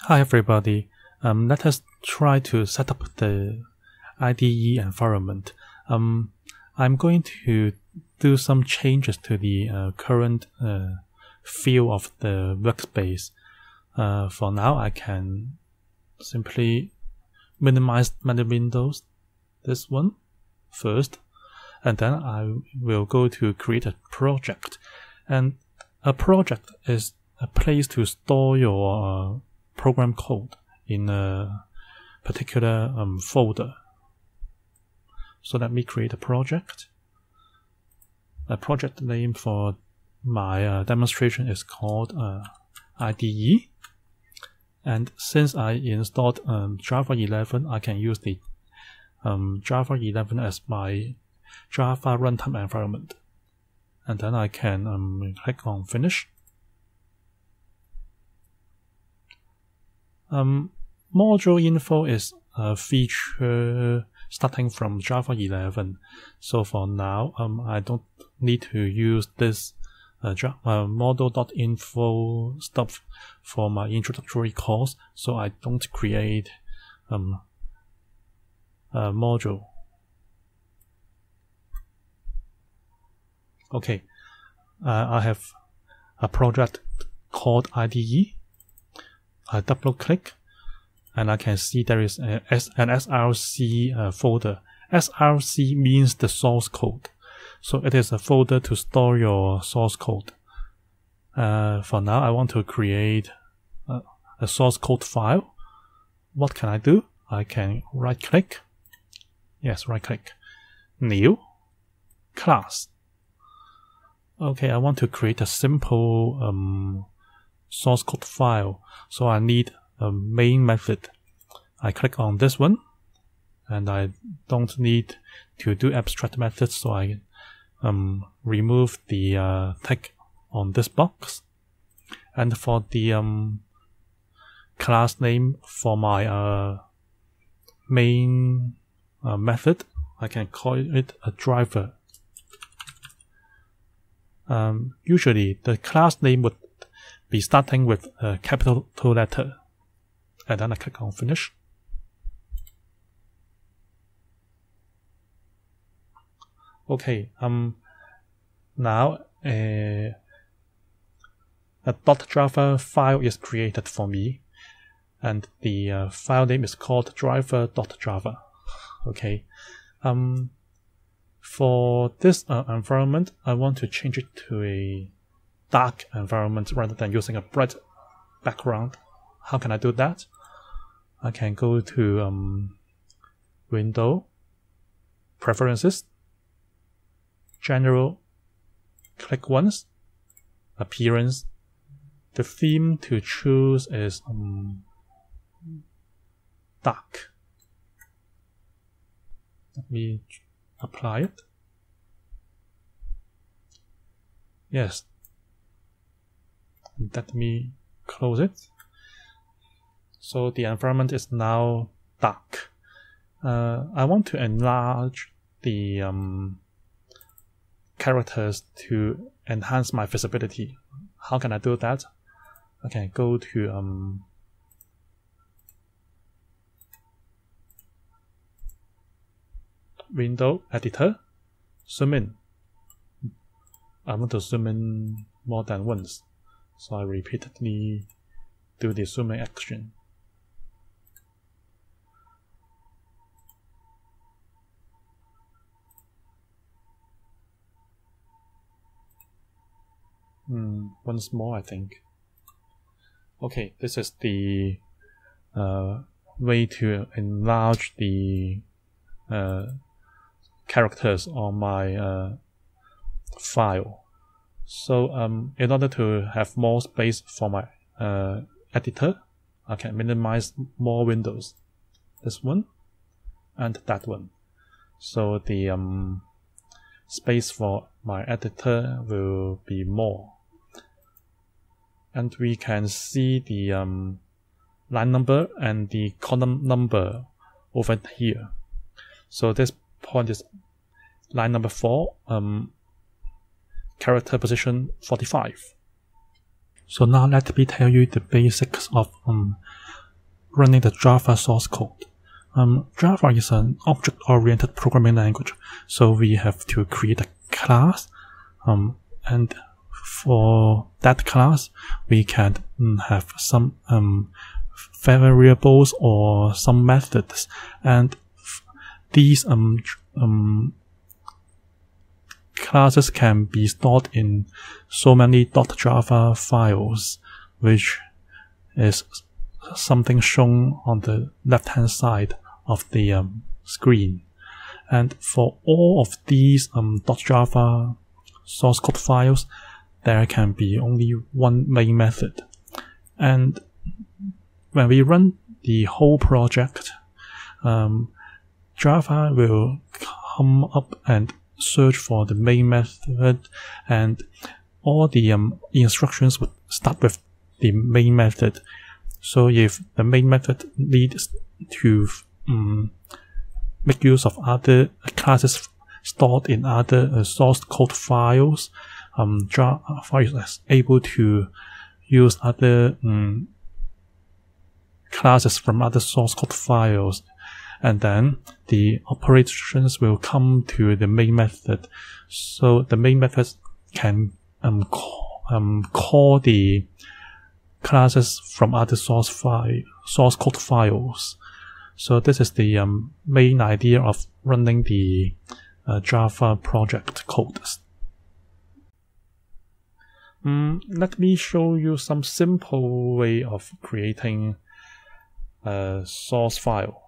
Hi everybody, let us try to set up the IDE environment. I'm going to do some changes to the current feel of the workspace. For now, I can simply minimize many windows, this one first, and then I will go to create a project. And a project is a place to store your program code in a particular folder. So let me create a project. A project name for my demonstration is called IDE. And since I installed Java 11, I can use the Java 11 as my Java runtime environment. And then I can click on Finish. Module info is a feature starting from Java 11. So for now, I don't need to use this model.info stuff for my introductory course. So I don't create a module. Okay, I have a project called IDE. I double click and I can see there is an SRC folder. SRC means the source code. So it is a folder to store your source code. For now, I want to create a source code file. What can I do? I can right click. Yes, right click. New class. Okay, I want to create a simple source code file. So I need a main method. I click on this one, and I don't need to do abstract methods, so I remove the tick on this box. And for the class name for my main method, I can call it a driver. Usually the class name would be starting with a capital letter, and then I click on Finish. Okay, now a .java file is created for me, and the file name is called driver.java. Okay, for this environment, I want to change it to a dark environment rather than using a bright background. How can I do that? I can go to Window, Preferences, General, click once, Appearance. The theme to choose is dark. Let me apply it. Yes. Let me close it. So the environment is now dark. I want to enlarge the characters to enhance my visibility. How can I do that? I can go to Window, Editor, Zoom in. I want to zoom in more than once, so I repeatedly do the zooming action. Once more, I think. Okay, this is the way to enlarge the characters on my file. So in order to have more space for my editor, I can minimize more windows. This one and that one. So the space for my editor will be more. And we can see the line number and the column number over here. So this point is line number 4, character position 45. So now let me tell you the basics of running the Java source code. Java is an object-oriented programming language, so we have to create a class, and for that class we can have some variables or some methods, and these classes can be stored in so many .java files, which is something shown on the left-hand side of the screen. And for all of these .java source code files, there can be only one main method. And when we run the whole project, Java will come up and search for the main method, and all the instructions would start with the main method. So if the main method needs to make use of other classes stored in other source code files, Java is able to use other classes from other source code files, and then the operations will come to the main method. So the main method can call the classes from other source code files. So this is the main idea of running the Java project code. Let me show you some simple way of creating a source file.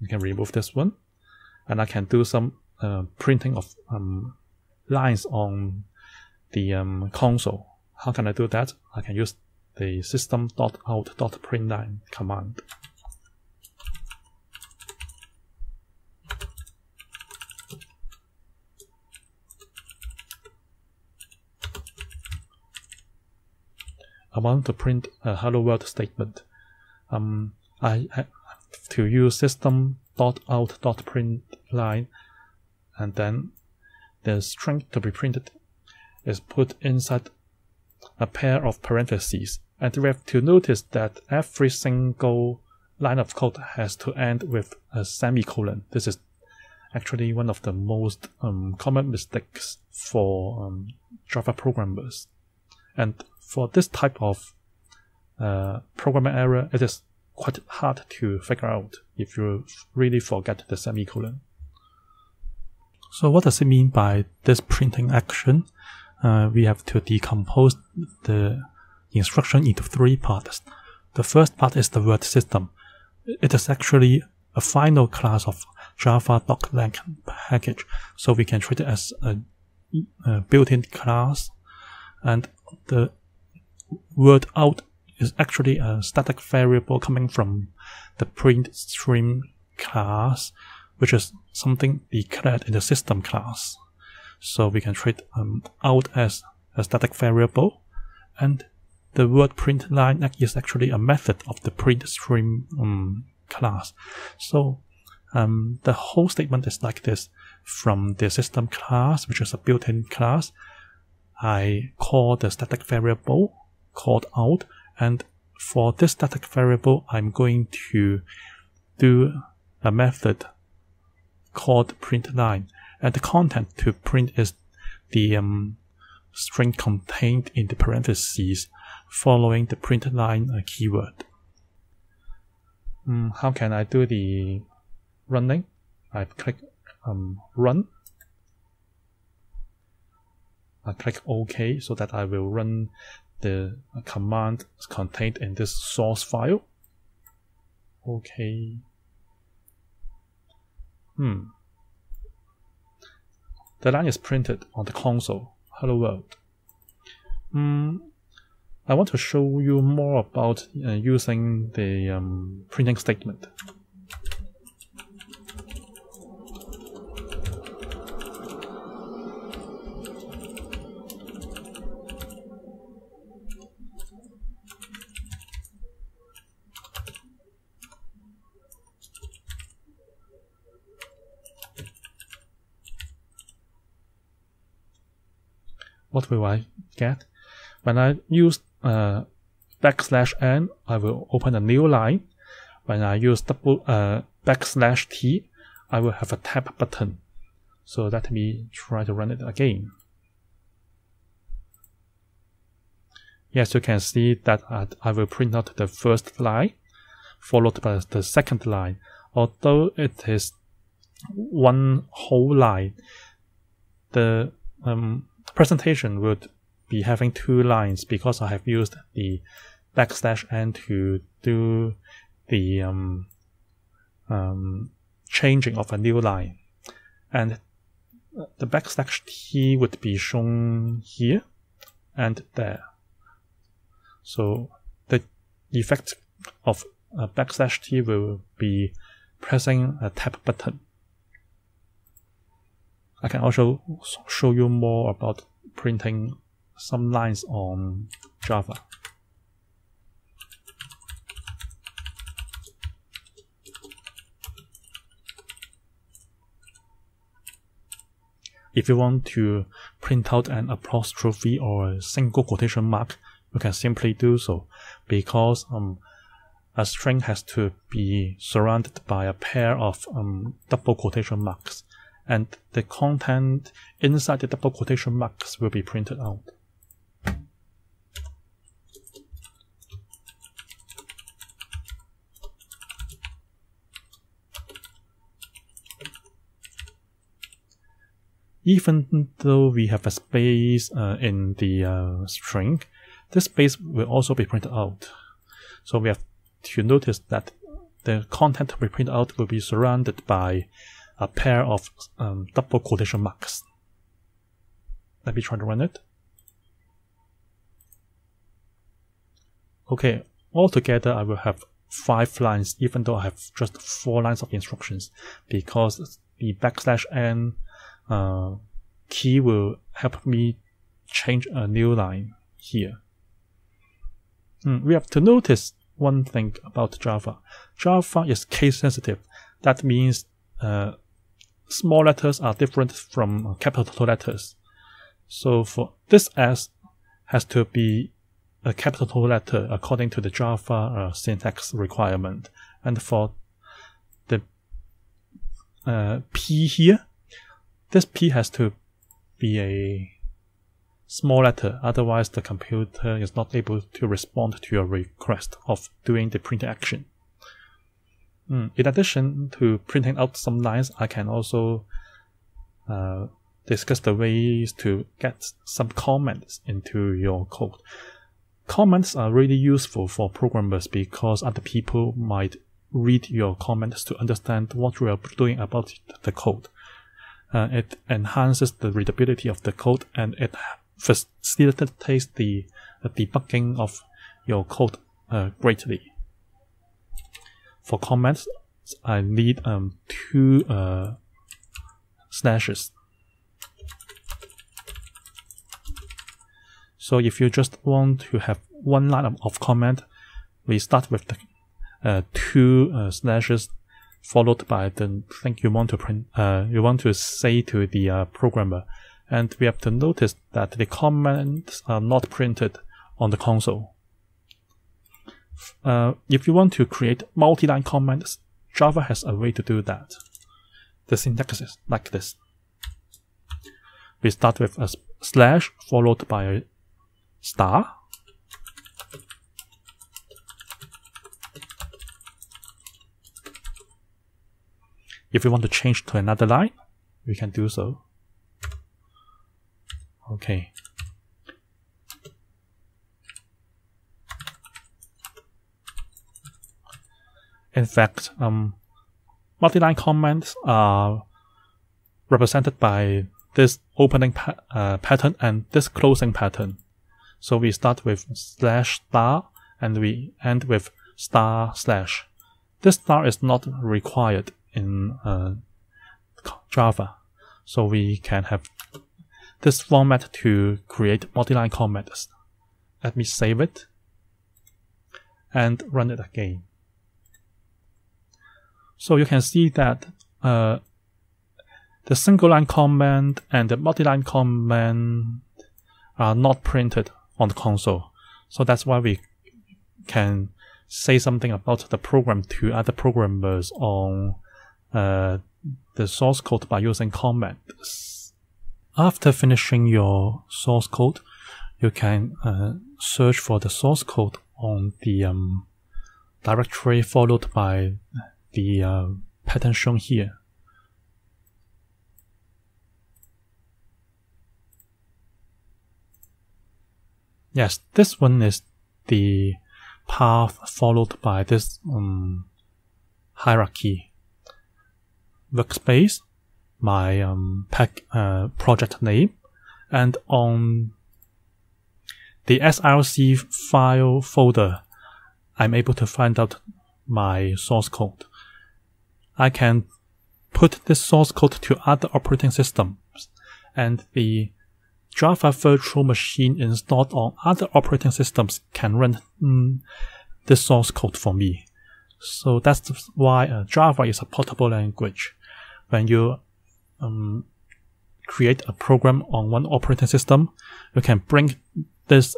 You can remove this one, and I can do some printing of lines on the console. How can I do that? I can use the System.out.println command. I want to print a hello world statement. I have to use System.out.println, and then the string to be printed is put inside a pair of parentheses. And we have to notice that every single line of code has to end with a semicolon. This is actually one of the most common mistakes for Java programmers. And for this type of programming error, it is quite hard to figure out if you really forget the semicolon. So what does it mean by this printing action? We have to decompose the instruction into three parts. The first part is the word system. It is actually a final class of Java doc.lang package, so we can treat it as a built-in class. And the word out is actually a static variable coming from the print stream class, which is something declared in the system class. So we can treat out as a static variable, and the word print line is actually a method of the print stream class. So the whole statement is like this. From the system class, which is a built-in class, I call the static variable called out, and for this static variable I'm going to do a method called print line, and the content to print is the string contained in the parentheses following the print line keyword. How can I do the running? I click run. I click OK so that I will run the command contained in this source file. OK. The line is printed on the console. Hello world. I want to show you more about using the printing statement. What will I get? When I use \n, I will open a new line, when I use \t, I will have a tab button. So let me try to run it again. Yes, you can see that I will print out the first line, followed by the second line. Although it is one whole line, the presentation would be having 2 lines because I have used the \n to do the changing of a new line. And the \t would be shown here and there. So the effect of \t will be pressing a tab button. I can also show you more about printing some lines on Java. If you want to print out an apostrophe or a single quotation mark, you can simply do so, because a string has to be surrounded by a pair of double quotation marks, and the content inside the double quotation marks will be printed out. Even though we have a space in the string, this space will also be printed out. So we have to notice that the content we print out will be surrounded by a pair of double quotation marks. Let me try to run it. Okay, altogether I will have 5 lines, even though I have just 4 lines of instructions, because the \n key will help me change a new line here. We have to notice one thing about Java. Java is case sensitive. That means small letters are different from capital letters. So for this S has to be a capital letter according to the Java syntax requirement. And for the P here, this P has to be a small letter, otherwise the computer is not able to respond to your request of doing the printing action. In addition to printing out some lines, I can also discuss the ways to get some comments into your code. Comments are really useful for programmers because other people might read your comments to understand what you are doing about the code. It enhances the readability of the code, and it facilitates the debugging of your code greatly. For comments, I need 2 slashes. So if you just want to have 1 line of comment, we start with the 2 slashes followed by the thing you want to print. You want to say to the programmer, and we have to notice that the comments are not printed on the console. If you want to create multi-line comments, Java has a way to do that. The syntax is like this. We start with a slash followed by a star. If we want to change to another line, we can do so. Okay. In fact, multi-line comments are represented by this opening pattern and this closing pattern. So we start with slash star and we end with star slash. This star is not required in Java, so we can have this format to create multi-line comments. Let me save it and run it again. So you can see that the single line comment and the multi-line comment are not printed on the console. So that's why we can say something about the program to other programmers on the source code by using comments. After finishing your source code, you can search for the source code on the directory followed by the pattern shown here. Yes, this one is the path followed by this hierarchy. Workspace, my project name, and on the SRC file folder, I'm able to find out my source code. I can put this source code to other operating systems, and the Java virtual machine installed on other operating systems can run this source code for me. So that's why Java is a portable language. When you create a program on one operating system, you can bring this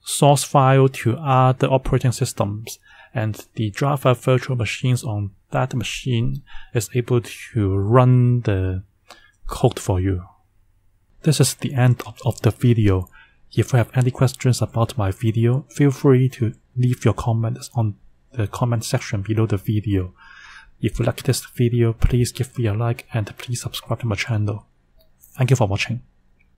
source file to other operating systems, and the Java virtual machines on that machine is able to run the code for you. This is the end of the video. If you have any questions about my video, feel free to leave your comments on the comment section below the video. If you like this video, please give me a like and please subscribe to my channel. Thank you for watching.